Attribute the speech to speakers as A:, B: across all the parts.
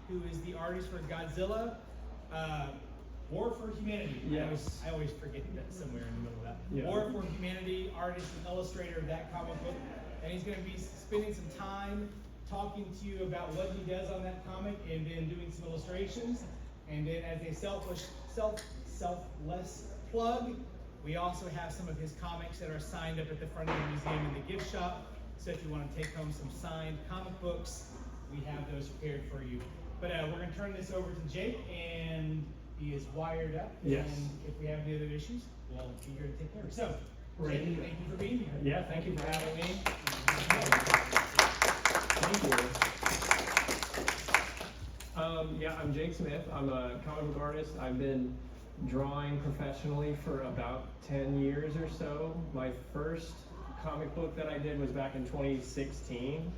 A: who is the artist for Godzilla, War for Humanity.
B: Yes.
A: I always forget that somewhere in the middle of that.
B: Yeah.
A: War for Humanity, artist and illustrator of that comic book. And he's going to be spending some time talking to you about what he does on that comic and then doing some illustrations. And then as a selfless plug, we also have some of his comics that are signed up at the front of the museum in the gift shop. So if you want to take home some signed comic books, we have those prepared for you. But we're going to turn this over to Jake, and he is wired up.
B: Yes.
A: And if we have any other issues, we'll be here to take care of it. So,
B: Great.
A: Jake, thank you for being here.
B: Yeah, thank you for having me. Thank you. Yeah, I'm Jake Smith. I'm a comic book artist. I've been drawing professionally for about 10 years or so. My first comic book that I did was back in 2016.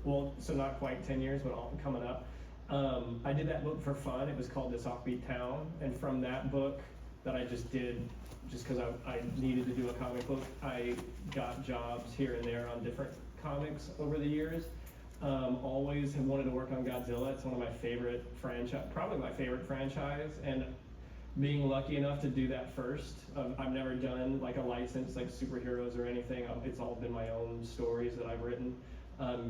B: Well, so not quite 10 years, but all coming up. I did that book for fun. It was called This Offbeat Town. And from that book that I just did, just because I needed to do a comic book, I got jobs here and there on different comics over the years. Always have wanted to work on Godzilla. It's one of my favorite franchise, probably my favorite franchise. And being lucky enough to do that first, I've never done like a license like superheroes or anything. It's all been my own stories that I've written.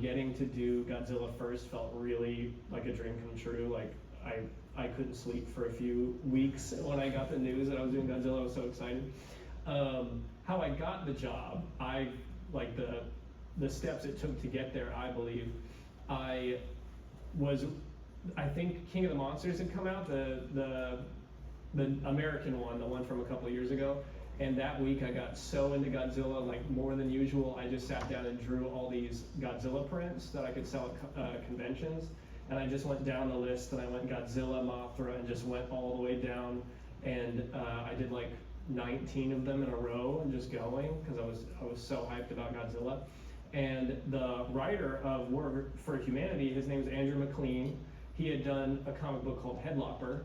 B: Getting to do Godzilla first felt really like a dream come true. Like I couldn't sleep for a few weeks when I got the news that I was doing Godzilla. I was so excited. How I got the job, the steps it took to get there, I believe. I think King of the Monsters had come out, the American one, the one from a couple of years ago. And that week I got so into Godzilla, like more than usual. I just sat down and drew all these Godzilla prints that I could sell at conventions. And I just went down the list, and I went Godzilla, Mothra, and just went all the way down. And I did like 19 of them in a row and just going, because I was so hyped about Godzilla. And the writer of War for Humanity, his name is Andrew McLean. He had done a comic book called Headlopper,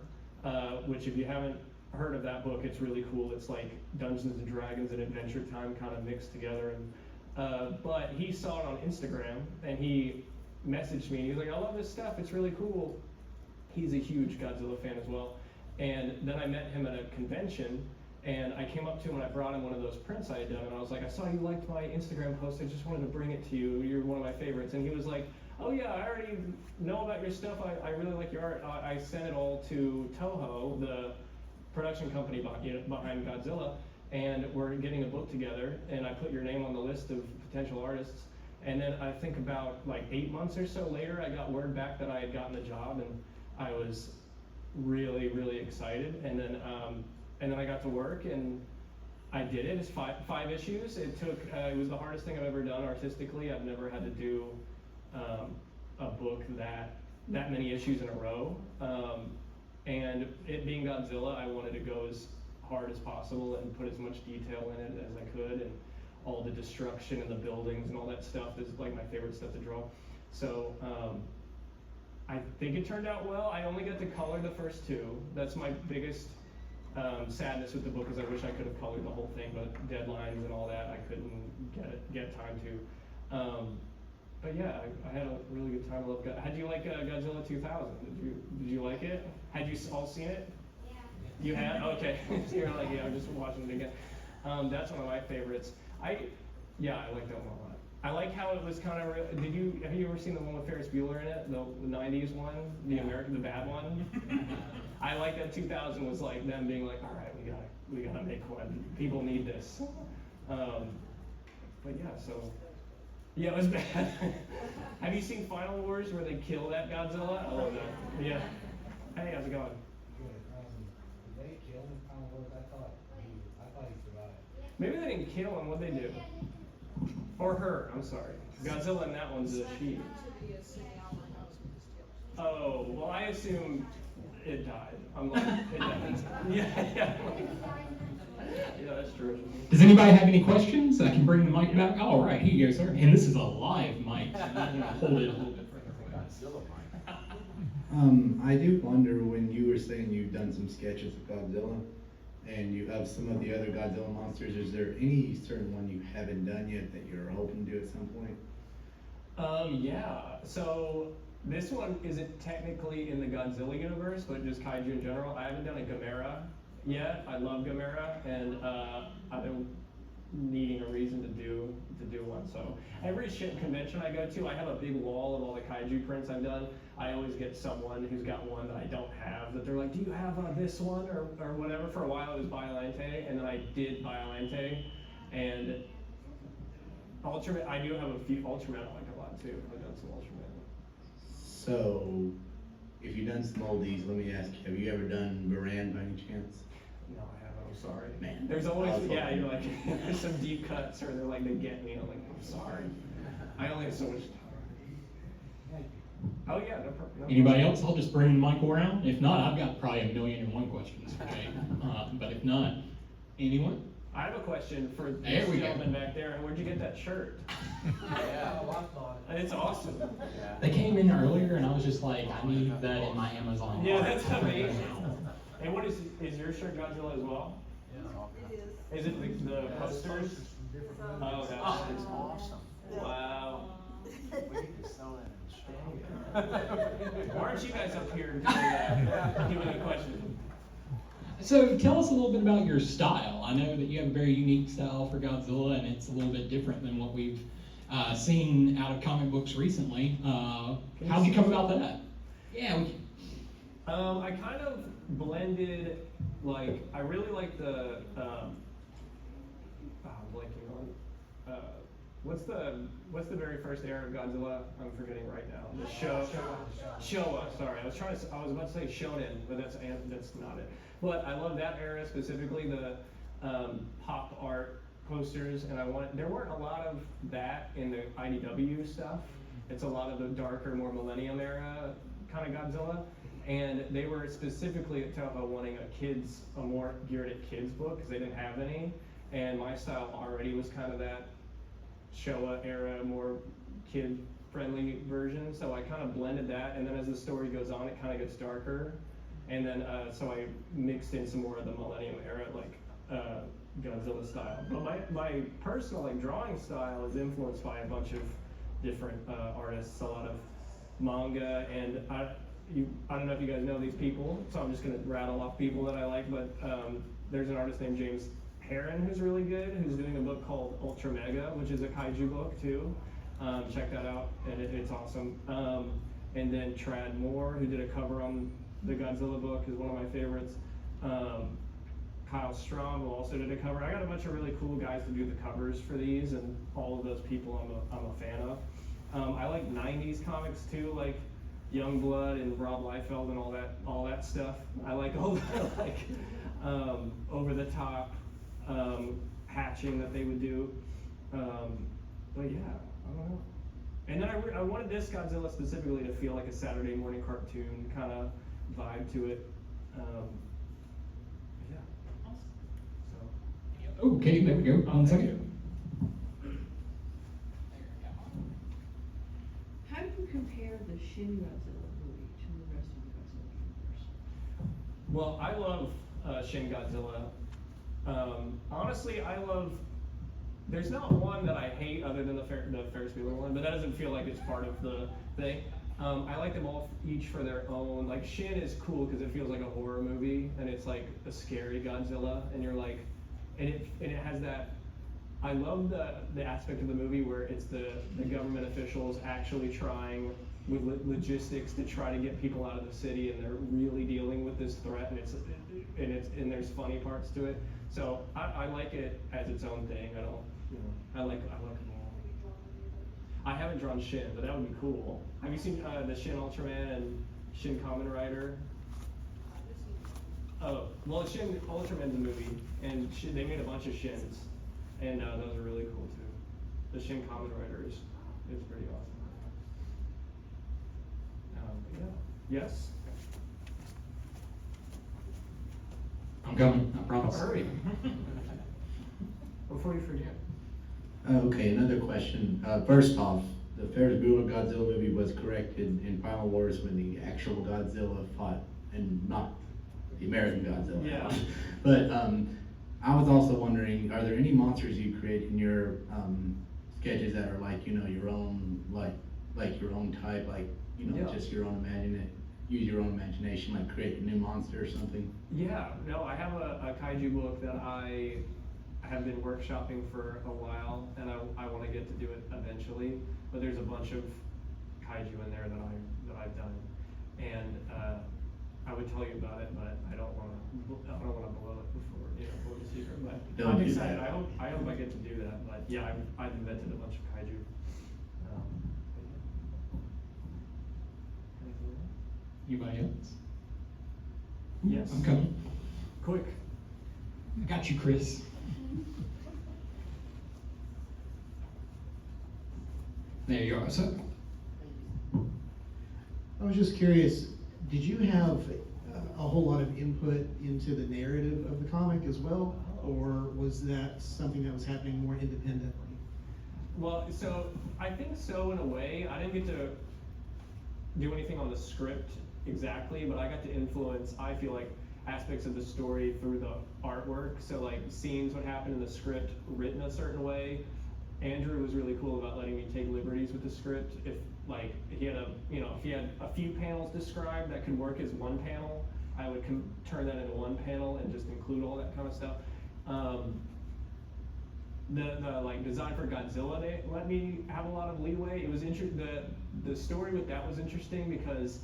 B: which if you haven't heard of that book, it's really cool. It's like Dungeons and Dragons and Adventure Time kind of mixed together. And but he saw it on Instagram, and he messaged me, and he's like, I love this stuff, it's really cool. He's a huge Godzilla fan as well. And then I met him at a convention, and I came up to him and I brought him one of those prints I had done, and I was like, I saw you liked my Instagram post, I just wanted to bring it to you, you're one of my favorites. And he was like, oh yeah, I already know about your stuff, I really like your art. I sent it all to Toho, the production company behind Godzilla, and we're getting a book together, and I put your name on the list of potential artists. And then I think about like 8 months or so later, I got word back that I had gotten the job, and I was really, really excited. And then I got to work, and I did it. It's five issues. It took. It was the hardest thing I've ever done artistically. I've never had to do a book that many issues in a row. And it being Godzilla, I wanted to go as hard as possible and put as much detail in it as I could, and all the destruction and the buildings and all that stuff is like my favorite stuff to draw. So I think it turned out well. I only got to color the first two. That's my biggest sadness with the book, is I wish I could have colored the whole thing, but deadlines and all that, I couldn't get time to. But yeah, I had a really good time. I love How'd you like Godzilla 2000? Did you like it? Had you all seen it?
C: Yeah.
B: You had? Okay. You're like, yeah, I'm just watching it again. That's one of my favorites. I like that one a lot. I like how it was kind of. Have you ever seen the one with Ferris Bueller in it? The '90s one, the bad one. I like that 2000 was like them being like, all right, we gotta make one. People need this. But yeah, so. Yeah, it was bad. Have you seen Final Wars where they kill that Godzilla? I love that. Yeah. Hey, how's it going?
D: Did they kill him? I don't know. I thought he survived.
B: Maybe they didn't kill him. What'd they do? Or her? I'm sorry. Godzilla in that one's a she. Oh, well, I assume it died. I'm like, it died. Yeah. Yeah, that's true.
E: Does anybody have any questions? I can bring the mic back. All right, here you go, sir. And this is a live mic. Hold it a little bit further away.
D: Godzilla mic.
F: I do wonder, when you were saying you've done some sketches of Godzilla, and you have some of the other Godzilla monsters, is there any certain one you haven't done yet that you're hoping to do at some point?
B: Yeah. So This one isn't technically in the Godzilla universe, but just kaiju in general. I haven't done a Gamera yet. I love Gamera, and I've been needing a reason to do one. So every ship convention I go to, I have a big wall of all the kaiju prints I've done. I always get someone who's got one that I don't have, that they're like, do you have this one or whatever. For a while it was Biolante, and then I did Biolante, and Ultraman. I do have a few Ultraman I like a lot too. I've done some Ultraman.
F: So, if you've done some oldies, let me ask you, have you ever done Moran by any chance?
B: No, I haven't. I'm sorry.
F: Man,
B: There's always,
F: awesome.
B: yeah, you're like, there's some deep cuts, or they're like, they get me. I'm like, I'm sorry. I only have so much time. Oh yeah, no problem.
E: Anybody else? I'll just bring the mic around. If not, I've got probably 1,000,001 questions for Jay. But if not, anyone?
B: I have a question for
E: There
B: this
E: we go.
B: gentleman back there. Where'd you get that shirt?
D: Yeah, well, I thought it.
B: It's awesome.
E: They came in earlier, and I was just like, I need that in my Amazon.
B: Yeah, that's amazing. And what is your shirt Godzilla as well?
C: It is.
B: Is it the posters? Oh, that's
D: awesome.
B: Wow.
D: We need to sell that in the store.
B: Why aren't you guys up here doing a question?
E: So tell us a little bit about your style. I know that you have a very unique style for Godzilla, and it's a little bit different than what we've seen out of comic books recently. How'd you come about that? Yeah, we can.
B: I kind of blended, like, I really like the, I'm blanking on, what's the very first era of Godzilla? I'm forgetting right now. The Showa, sorry. I was about to say Shonen, but that's not it. But I love that era, specifically the pop art posters, and there weren't a lot of that in the IDW stuff. It's a lot of the darker, more Millennium era kind of Godzilla. And they were specifically at Toho wanting a more geared at kids book, because they didn't have any. And my style already was kind of that Showa era, more kid-friendly version. So I kind of blended that, and then as the story goes on, it kind of gets darker. And then, so I mixed in some more of the Millennium era, like Godzilla style. But my personal drawing style is influenced by a bunch of different artists, a lot of manga, and I don't know if you guys know these people, so I'm just gonna rattle off people that I like, but there's an artist named James Herron who's really good, who's doing a book called Ultra Mega, which is a kaiju book too. Check that out, and it's awesome. And then Trad Moore, who did a cover on the Godzilla book, is one of my favorites. Kyle Strom, who also did a cover. I got a bunch of really cool guys to do the covers for these, and all of those people I'm a fan of. I like 90s comics too, like Youngblood and Rob Liefeld and all that stuff. I like all the over the top hatching that they would do. But yeah, I don't know. And then I wanted this Godzilla specifically to feel like a Saturday morning cartoon kind of vibe to it. Yeah. So.
E: Okay, there we go. One second.
G: How do you compare the Shin Godzilla movie to the rest of the Godzilla universe?
B: Well, I love Shin Godzilla. Honestly, there's not one that I hate other than the Ferris Bueller one, but that doesn't feel like it's part of the thing. I like them all each for their own. Like Shin is cool because it feels like a horror movie, and it's like a scary Godzilla, and you're like, and it has that. I love the aspect of the movie where it's the government officials actually trying with logistics to try to get people out of the city, and they're really dealing with this threat, and there's funny parts to it. So I like it as its own thing. I like them all. I haven't drawn Shin, but that would be cool. Have you seen the Shin Ultraman and Shin Kamen Rider? Oh, well, Shin Ultraman's a movie, and they made a bunch of Shins, and those are really cool too. The Shin Kamen Rider is pretty awesome. Yeah. Yes.
E: I'm coming, I promise.
B: Hurry. Before you forget.
F: Okay, another question. First off, the Ferris Bueller Godzilla movie was corrected in Final Wars when the actual Godzilla fought, and not the American Godzilla.
B: Yeah.
F: But I was also wondering, are there any monsters you create in your sketches that are like, your own, like your own type, like you know,
B: Yeah.
F: just use your own imagination, like create a new monster or something?
B: Yeah, no, I have a kaiju book that I have been workshopping for a while, and I want to get to do it eventually. But there's a bunch of kaiju in there that I've done, and I would tell you about it, but I don't want to blow it before, blow the secret. But
F: Don't
B: I'm
F: do
B: excited.
F: that.
B: I hope I get to do that. But yeah, I've invented a bunch of kaiju. Anything else?
E: Anybody else?
B: Yes.
E: I'm coming.
B: Quick.
E: I got you, Chris. There you are, sir.
C: I was just curious, did you have a whole lot of input into the narrative of the comic as well? Or was that something that was happening more independently?
B: Well, so I think so in a way. I didn't get to do anything on the script exactly, but I got to influence, I feel like, aspects of the story through the artwork. So like scenes would happen in the script written a certain way. Andrew was really cool about letting me take liberties with the script. If like he had if he had a few panels described that could work as one panel, I would turn that into one panel and just include all that kind of stuff. The like design for Godzilla, they let me have a lot of leeway. It was the story with that was interesting because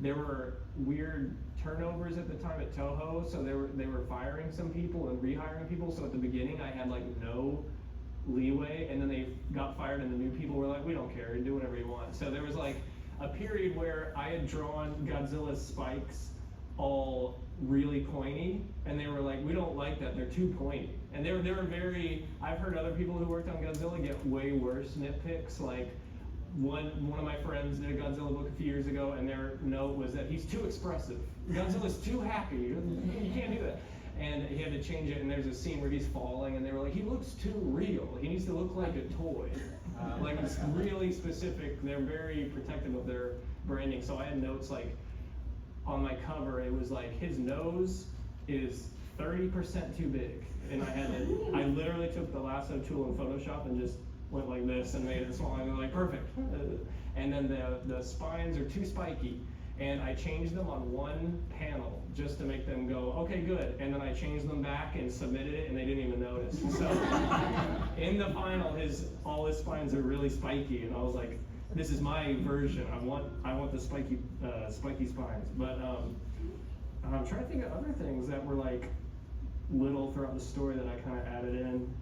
B: there were weird turnovers at the time at Toho, so they were firing some people and rehiring people. So at the beginning, I had like no leeway, and then they got fired, and the new people were like, "We don't care, do whatever you want." So there was like a period where I had drawn Godzilla's spikes all really pointy, and they were like, "We don't like that; they're too pointy." And they were very. I've heard other people who worked on Godzilla get way worse nitpicks. Like one of my friends did a Godzilla book a few years ago, and their note was that he's too expressive. Godzilla's too happy. You can't do that. And he had to change it, and there's a scene where he's falling, and they were like, he looks too real. He needs to look like a toy. Like it's really specific. They're very protective of their branding. So I had notes like on my cover, it was like his nose is 30% too big, and I literally took the lasso tool in Photoshop and just went like this and made it small. And they're like, perfect. And then the spines are too spiky. And I changed them on one panel just to make them go, okay, good. And then I changed them back and submitted it, and they didn't even notice. So in the final, all his spines are really spiky, and I was like, this is my version. I want the spiky spines. But I'm trying to think of other things that were like little throughout the story that I kind of added in.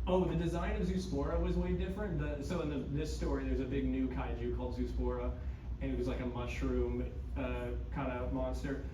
B: The design of Zoospora was way different. So in this story, there's a big new kaiju called Zoospora, and it was like a mushroom kind of monster.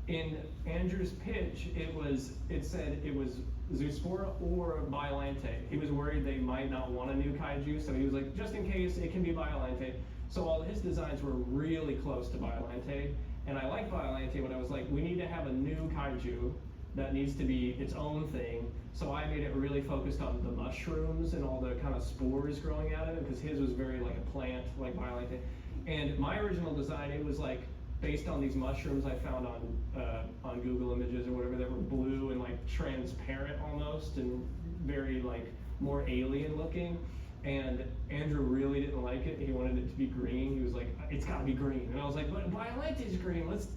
B: In Andrew's pitch, it said it was Zoospora or Biolante. He was worried they might not want a new kaiju, so he was like, just in case, it can be Biolante. So all his designs were really close to Biolante, and I like Biolante, but I was like, we need to have a new kaiju that needs to be its own thing. So I made it really focused on the mushrooms and all the kind of spores growing out of it, because his was very like a plant, like Biolante. And my original design, it was like based on these mushrooms I found on Google Images or whatever that were blue and like transparent almost, and very like more alien looking. And Andrew really didn't like it. He wanted it to be green. He was like, it's gotta be green. And I was like, but Violente's green. Let's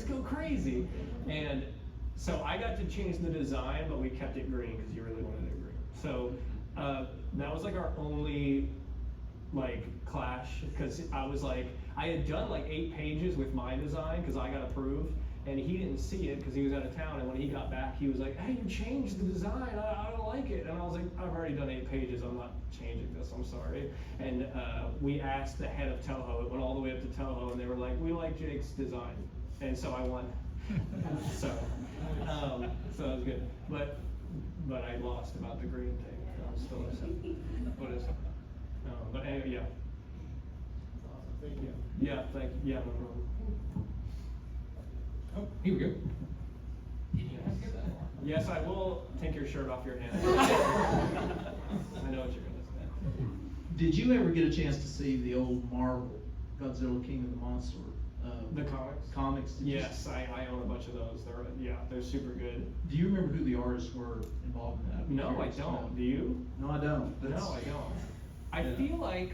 B: go crazy. And so I got to change the design, but we kept it green because you really wanted it green. So that was like our only like clash, because I had done like 8 pages with my design because I got approved, and he didn't see it because he was out of town. And when he got back, he was like, "Hey, you changed the design. I don't like it." And I was like, "I've already done 8 pages. I'm not changing this. I'm sorry." And we asked the head of Toho. It went all the way up to Toho, and they were like, "We like Jake's design," and so I won. So that was good. But I lost about the green thing. I'm still upset. What is it? But anyway, yeah.
A: Thank you.
B: Yeah, thank you. Yeah, no problem.
E: Oh, here we go.
B: Yes, I will take your shirt off your hand. I know what you're gonna say.
H: Did you ever get a chance to see the old Marvel Godzilla King of the Monster?
B: The comics?
H: Comics?
B: Yes, I own a bunch of those. They're super good.
H: Do you remember who the artists were involved in that?
B: No, I don't. Do you?
H: No, I don't.
B: No, I don't. I feel like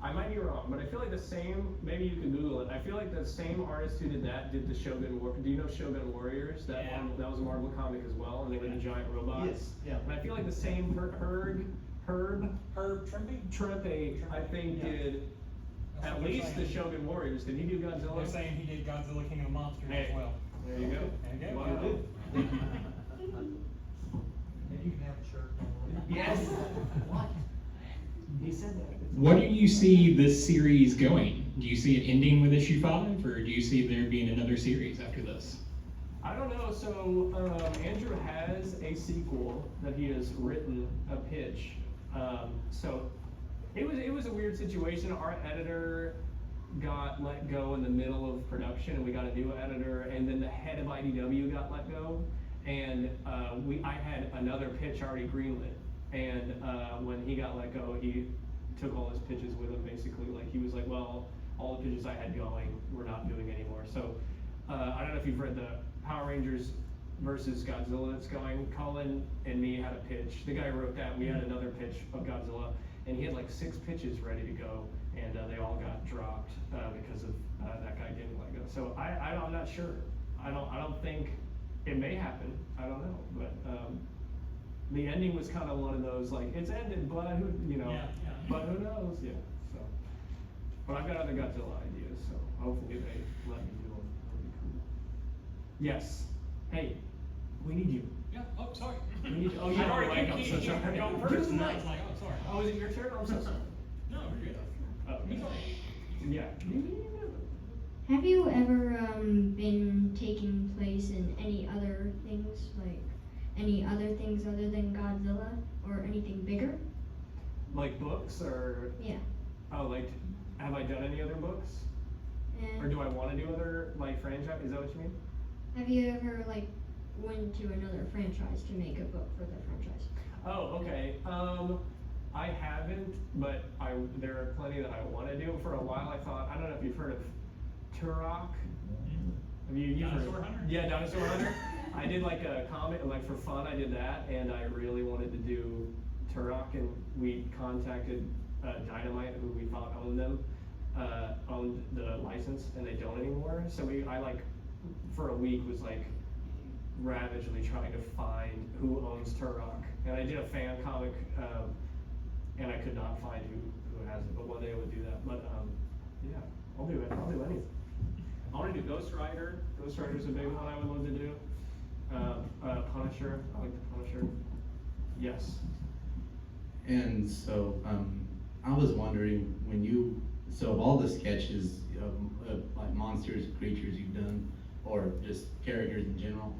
B: I might be wrong, but I feel like the same, maybe you can Google it, I feel like the same artist who did that did the Shogun War, do you know Shogun Warriors? That
A: Yeah.
B: one, that was a Marvel comic as well, and they were the giant robots.
H: Yes, yeah.
B: And I feel like the same Herb
A: Trimpe?
B: Trempe, I think,
A: Yeah.
B: did
A: That's
B: at
A: what they're
B: least the
A: saying.
B: Shogun Warriors. Did he do Godzilla?
A: They're saying he did Godzilla King of the Monsters
B: Hey,
A: as well.
B: there you go.
A: There you go.
B: Wow.
H: Thank you.
D: And you can have a shirt.
B: Yes. What? He said that.
E: What do you see this series going? Do you see it ending with issue 5, or do you see there being another series after this?
B: I don't know. So Andrew has a sequel that he has written a pitch. So it was a weird situation. Our editor got let go in the middle of production, and we got a new editor, and then the head of IDW got let go, and I had another pitch already greenlit, and when he got let go, he took all his pitches with him. Basically, like he was like, well, all the pitches I had going, we're not doing anymore. So I don't know if you've read the Power Rangers versus Godzilla that's going. Colin and me had a pitch. The guy who wrote that, we had another pitch of Godzilla, and he had like 6 pitches ready to go, and they all got dropped because of that guy getting let go. So I'm not sure. I don't think it may happen. I don't know, but the ending was kind of one of those like it's ended, but who
A: Yeah.
B: but who knows? Yeah. So, but I've got other Godzilla ideas, so hopefully they let me do them. That'd be cool. Yes. Hey, we need you.
A: Yeah, oh, sorry.
B: We need you. Oh, you
A: I've
B: have
A: already
B: the mic. I'm so sorry.
A: You're going
B: Give
A: first,
B: us the
A: and I
B: mic.
A: was like, oh, sorry.
B: Oh, is it your turn? I'm so sorry.
A: No, you're good.
B: Oh,
A: It's all right.
B: yeah.
I: Have you ever been taking place in any other things, like any other things other than Godzilla, or anything bigger?
B: Like books or
I: Yeah.
B: oh, like have I done any other books? Or
I: And
B: do I want to do other like franchise? Is that what you mean?
I: have you ever like went to another franchise to make a book for the franchise?
B: Oh, okay. I haven't, but there are plenty that I want to do. For a while, I thought I don't know if you've heard of Turok. Have you've heard
A: Dinosaur
B: of,
A: Hunter?
B: Yeah, Dinosaur Hunter. I did like a comic, like for fun. I did that, and I really wanted to do Turok, and we contacted Dynamite, who we thought owned them, owned the license, and they don't anymore. So I like for a week was like ravagely trying to find who owns Turok, and I did a fan comic, and I could not find who has it. But one day I would do that. But yeah, I'll do it. I'll do anything. I want to do Ghost Rider. Ghost Rider's a big one I would love to do. Punisher. I like the Punisher. Yes.
F: And so, I was wondering so of all the sketches of like monsters, creatures you've done, or just characters in general,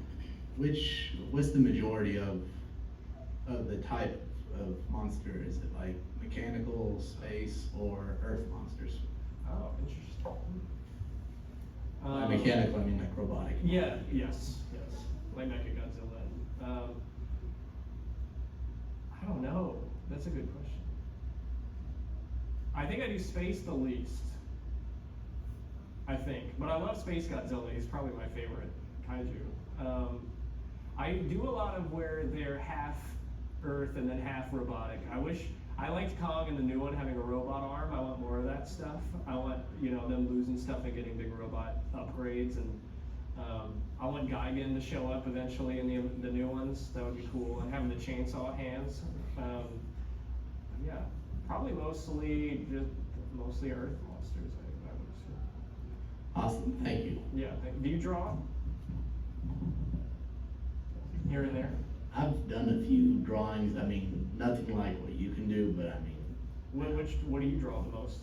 F: what's the majority of the type of monster? Is it like mechanical, space, or earth monsters?
B: Oh, interesting.
F: By mechanical, I mean like robotic.
B: Yeah, yes. Like Mechagodzilla. I don't know. That's a good question. I think I do space the least. I think. But I love Space Godzilla. He's probably my favorite kaiju. I do a lot of where they're half Earth and then half robotic. I liked Kong in the new one having a robot arm. I want more of that stuff. I want, them losing stuff and getting big robot upgrades, and I want Gigan to show up eventually in the new ones. That would be cool. And having the chainsaw hands. Yeah, probably mostly Earth monsters. I would assume.
F: Awesome, thank you.
B: Yeah. Do you draw? Here and there.
F: I've done a few drawings. I mean, nothing like what you can do, but I mean,
B: What do you draw the most?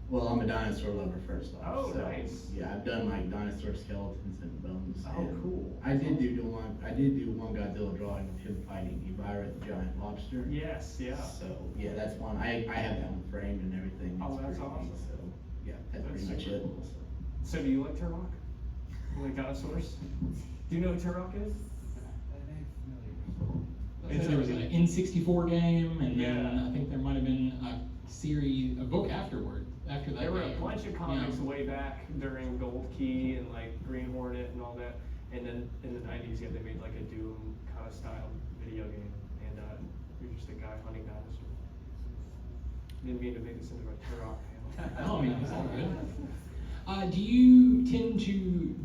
F: well, I'm a dinosaur lover first off.
B: Oh,
F: so,
B: nice.
F: Yeah, I've done like dinosaur skeletons and bones.
B: Oh,
F: and
B: cool.
F: I did do one Godzilla drawing of him fighting Ibira, the giant lobster.
B: Yes, yeah.
F: So yeah, that's one. I have that one framed and everything.
B: Oh,
F: It's
B: that's
F: pretty
B: awesome.
F: neat, so yeah, that's
B: That's
F: pretty much
B: super
F: it.
B: cool. So do you like Turok? You like dinosaurs? Do you know who Turok is?
D: That name's familiar.
E: I think there was an N64 game, and
B: Yeah.
E: then I think there might have been a book after that
B: There were a
E: game.
B: bunch of comics
E: Yeah.
B: way back during Gold Key and like Green Hornet and all that. And then in the 90s, yeah, they made like a Doom kind of style video game. And you're just a guy hunting dinosaurs. Didn't mean to make this into a turn-off panel.
E: Oh, I mean, it's all good. Do you tend to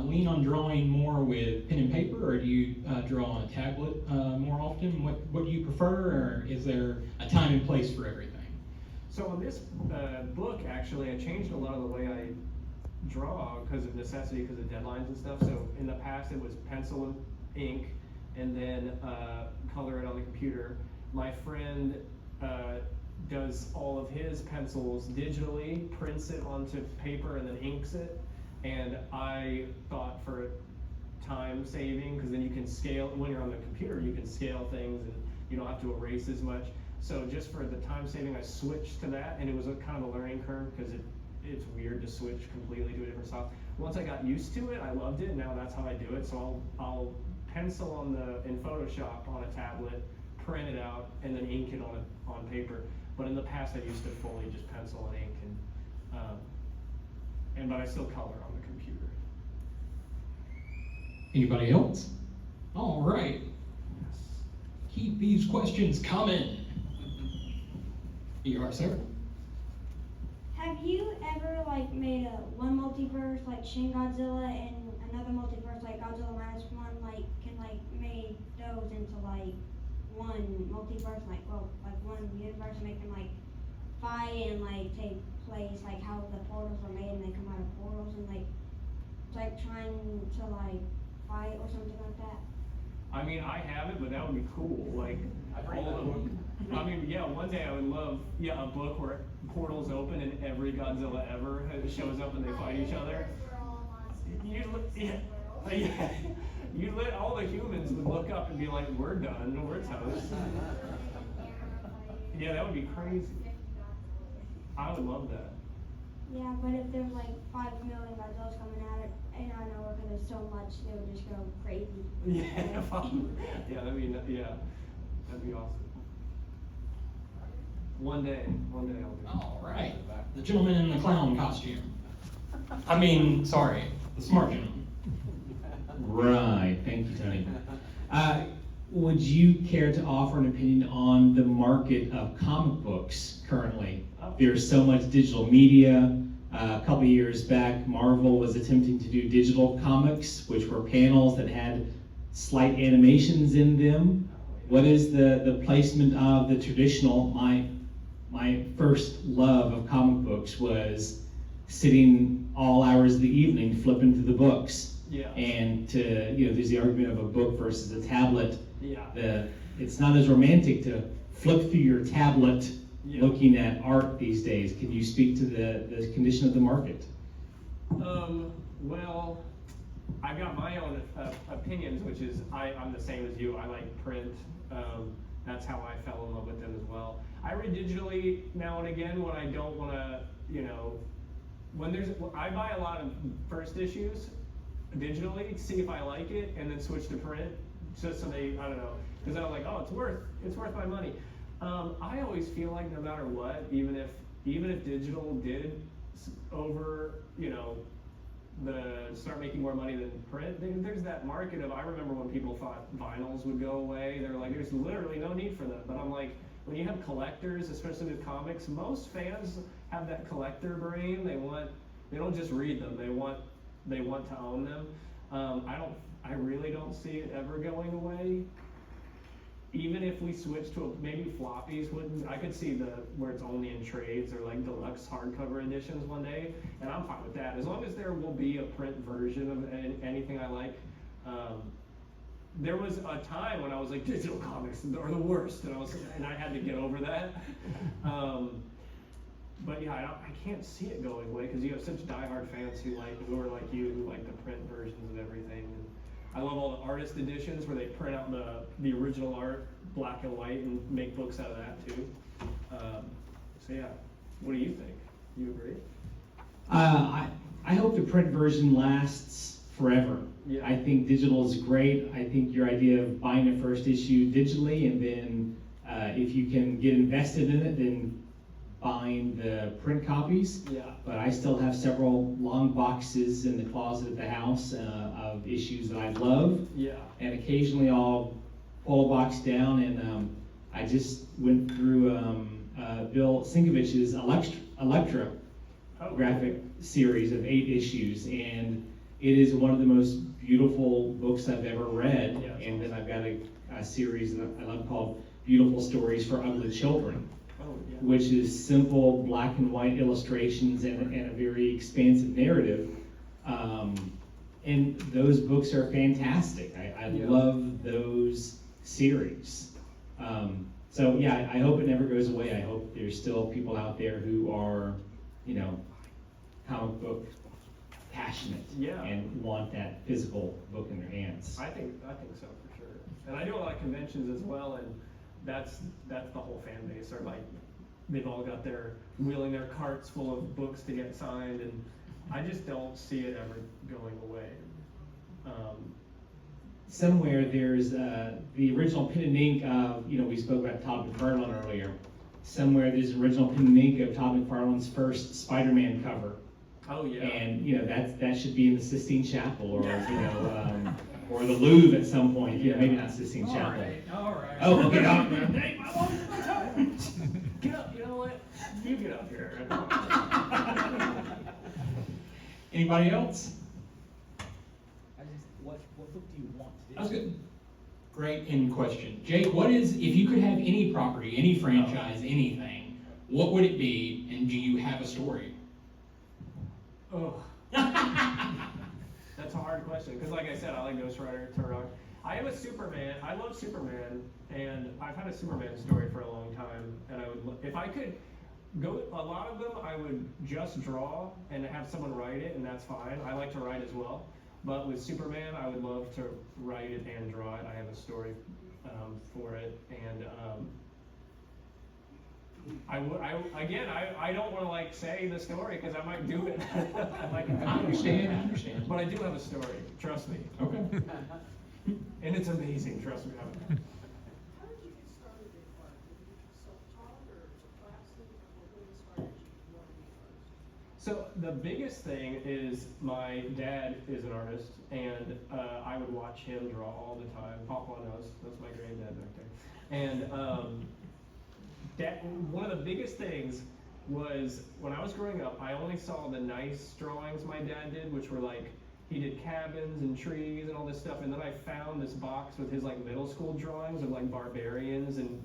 E: lean on drawing more with pen and paper, or do you draw on a tablet more often? What do you prefer, or is there a time and place for everything?
B: So on this book, actually, I changed a lot of the way I draw because of necessity, because of deadlines and stuff. So in the past, it was pencil and ink, and then color it on the computer. My friend does all of his pencils digitally, prints it onto paper, and then inks it. And I thought for time saving, because then you can scale, when you're on the computer, you can scale things and you don't have to erase as much. So just for the time saving, I switched to that, and it was a kind of a learning curve because it's weird to switch completely to a different software. Once I got used to it, I loved it, and now that's how I do it. So I'll pencil in Photoshop on a tablet, print it out, and then ink it on paper. But in the past, I used to fully just pencil and ink, but I still color on the computer.
E: Anybody else? All right. Keep these questions coming. You are, sir.
J: Have you ever like made one multiverse like Shin Godzilla and another multiverse like Godzilla minus one can made those into like one multiverse like one universe and make them like fight and like take place like how the portals are made and they come out of portals and like trying to like fight or something like that?
B: I mean, I haven't, but that would be cool. Like, all of them. I mean, yeah, one day I would love, a book where portals open and every Godzilla ever shows up and they fight each other. All the humans would look up and be like, we're done, we're toast. Yeah, that would be crazy. I would love that.
J: Yeah, but if there's like 5 million Godzillas coming at it, and I know because there's so much, they would just go crazy.
B: Yeah, that'd be awesome. One day I'll do it.
E: All right. The gentleman in the clown costume. Sorry, the smart gentleman.
K: Right, thank you, Tony. Would you care to offer an opinion on the market of comic books currently? There's so much digital media. A couple years back, Marvel was attempting to do digital comics, which were panels that had slight animations in them. What is the placement of the traditional? My first love of comic books was sitting all hours of the evening flipping through the books.
B: Yeah.
K: And there's the argument of a book versus a tablet.
B: Yeah.
K: It's not as romantic to flip through your tablet looking at art these days. Can you speak to the condition of the market?
B: Well, I've got my own opinions, which is I'm the same as you. I like print. That's how I fell in love with them as well. I read digitally now and again when I don't want to, I buy a lot of first issues digitally, see if I like it, and then switch to print, just so because I'm like, oh, it's worth my money. I always feel like no matter what, even if digital did start making more money than print, there's that market of, I remember when people thought vinyls would go away, they're like, there's literally no need for them. But I'm like, when you have collectors, especially with comics, most fans have that collector brain. They don't just read them, they want to own them. I really don't see it ever going away. Even if we switch to maybe floppies wouldn't, I could see where it's only in trades or like deluxe hardcover editions one day, and I'm fine with that. As long as there will be a print version of anything I like. There was a time when I was like, digital comics are the worst, and I had to get over that. But yeah, I can't see it going away because you have such diehard fans who are like you, who like the print versions of everything. And I love all the artist editions where they print out the original art, black and white, and make books out of that too. So yeah, what do you think? You agree?
K: I hope the print version lasts forever.
B: Yeah.
K: I think digital is great. I think your idea of buying a first issue digitally and then if you can get invested in it, then buying the print copies.
B: Yeah.
K: But I still have several long boxes in the closet at the house of issues that I love.
B: Yeah.
K: And occasionally I'll pull a box down, and I just went through Bill Sinkovich's Electra
B: Oh,
K: graphic series of 8 issues, and it is one of the most beautiful books I've ever read.
B: Yeah, it's
K: And then I've got a series that I love called Beautiful Stories for Ugly Children,
B: Oh, yeah.
K: which is simple black and white illustrations and a very expansive narrative. And those books are fantastic. I
B: Yeah.
K: love those series. So yeah, I hope it never goes away. I hope there's still people out there who are, comic book passionate
B: Yeah.
K: and want that physical book in their hands.
B: I think so for sure. And I do a lot of conventions as well, and that's the whole fan base. Are like, they've all got wheeling their carts full of books to get signed, and I just don't see it ever going away.
K: Somewhere there's the original pen and ink of, we spoke about Todd McFarlane earlier. Somewhere there's original pen and ink of Todd McFarlane's first Spider-Man cover.
B: Oh yeah.
K: And that should be in the Sistine Chapel, or or the Louvre at some point. Maybe not Sistine Chapel.
A: All right.
K: Oh, okay.
B: Hey, my time. Get up. You know what? You get up here.
E: Anybody else?
A: What book do you want?
E: That was good. Great end question. Jake, if you could have any property, any franchise, anything, what would it be, and do you have a story?
B: Oh. That's a hard question, because like I said, I like Ghost Rider, Turok. I am a Superman. I love Superman, and I've had a Superman story for a long time. And if I could go, a lot of them I would just draw and have someone write it, and that's fine. I like to write as well. But with Superman, I would love to write it and draw it. I have a story for it, and I don't want to say the story because I might do it.
E: I understand.
B: But I do have a story. Trust me.
E: Okay.
B: And it's amazing. Trust me.
G: How did you get started in art? Did you self-taught or classes, or what inspired you to want to be an artist?
B: So the biggest thing is my dad is an artist, and I would watch him draw all the time. Papa knows. That's my granddad back there. And one of the biggest things was when I was growing up, I only saw the nice drawings my dad did, which were he did cabins and trees and all this stuff. And then I found this box with his middle school drawings of barbarians and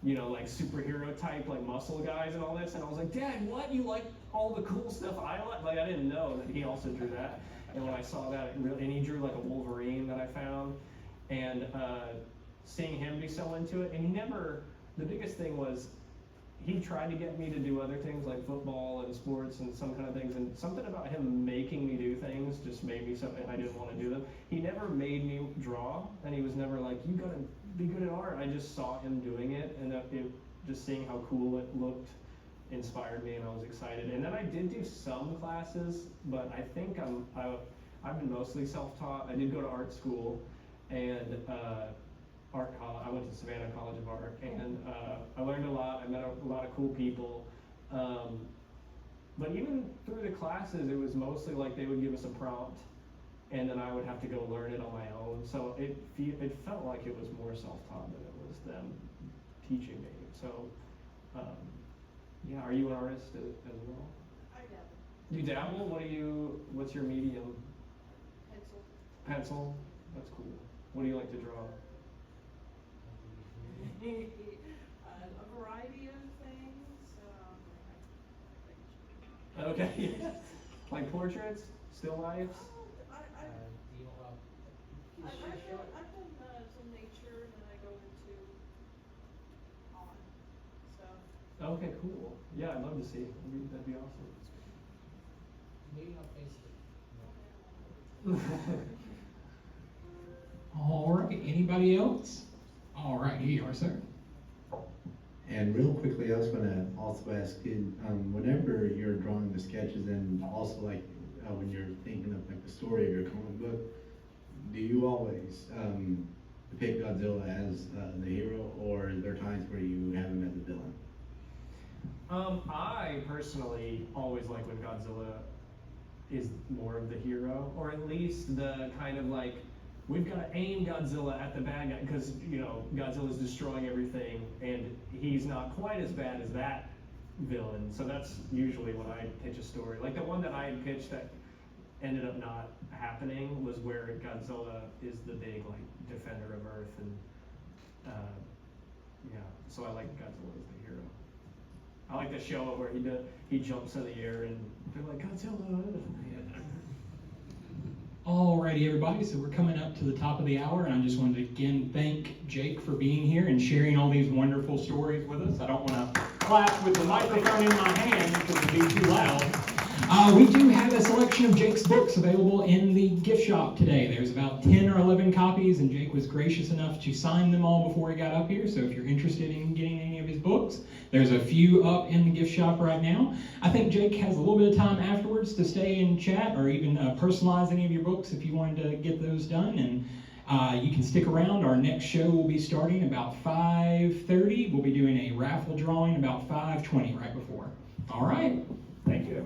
B: superhero type muscle guys and all this. And I was like, Dad, what? You like all the cool stuff I like? I didn't know that he also drew that. And when I saw that, and he drew a Wolverine that I found, and seeing him be so into it, and the biggest thing was, he tried to get me to do other things like football and sports and some kind of things, and something about him making me do things just made me something I didn't want to do them. He never made me draw, and he was never like, you gotta be good at art. I just saw him doing it, and just seeing how cool it looked inspired me, and I was excited. And then I did do some classes, but I think I've been mostly self-taught. I did go to art school, and art college. I went to Savannah College of Art, and I learned a lot. I met a lot of cool people. But even through the classes, it was mostly they would give us a prompt, and then I would have to go learn it on my own. So it felt like it was more self-taught than it was them teaching me. So yeah, are you an artist as well?
G: I dabble.
B: You dabble? What's your medium?
G: Pencil.
B: Pencil? That's cool. What do you like to draw?
G: A variety of things.
B: Okay. Like portraits? Still lifes?
G: I've done some nature, and then I go into art stuff.
B: Okay, cool. Yeah, I'd love to see. That'd be awesome.
D: Maybe on Facebook.
E: All right. Anybody else? All right. Here you are, sir.
F: And real quickly, I was going to also ask you, whenever you're drawing the sketches, and also when you're thinking of the story of your comic book, do you always depict Godzilla as the hero, or are there times where you have him as a villain?
B: I personally always like when Godzilla is more of the hero, or at least the kind of we've got to aim Godzilla at the bad guy, because, you know, Godzilla's destroying everything, and he's not quite as bad as that villain. So that's usually when I pitch a story. Like the one that I had pitched that ended up not happening was where Godzilla is the big, like, defender of Earth, and yeah, so I like Godzilla as the hero. I like the show where he jumps in the air and they're like, Godzilla.
E: Alrighty, everybody, so we're coming up to the top of the hour, and I just wanted to again thank Jake for being here and sharing all these wonderful stories with us. I don't want to clap with the microphone in my hand because it'd be too loud. We do have a selection of Jake's books available in the gift shop today. There's about 10 or 11 copies, and Jake was gracious enough to sign them all before he got up here. So if you're interested in getting any of his books, there's a few up in the gift shop right now. I think Jake has a little bit of time afterwards to stay and chat, or even personalize any of your books if you wanted to get those done. And you can stick around. Our next show will be starting about 5:30. We'll be doing a raffle drawing about 5:20 right before. All right.
B: Thank you.